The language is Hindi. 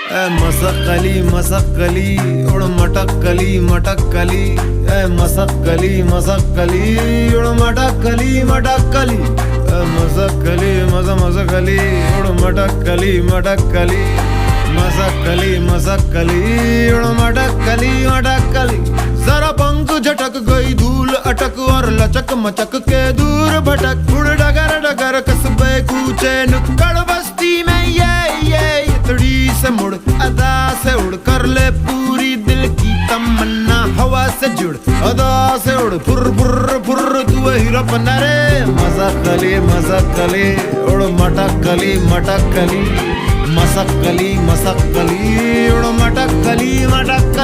मसक्कली मसक्कली उड़ मटक्कली मटक्कली, मसक्कली मसक्कली उड़ मटक्कली मटक्कली, मसक्कली मसक्कली उड़ मटक्कली मटक्कली, मसक्कली मसक्कली उड़ मटक्कली मटक्कली। जरा पंख झटक गई धूल अटक और लचक मचक के दूर भटक, उड़ डगर डगर कस्बे कूचे नुक्कड़ बस्ती में ये इतड़ी से मुड़ अदा से उड़ कर ले पूरी दिल की तमन्ना, हवा से जुड़ अदा से उड़ फुर फुर फुर तू हीरोपन रे। मसक्कली मसक्कली उड़ मटक्कली मटक्कली, मसक्कली मसक्कली उड़ मटक्कली मटक्कली।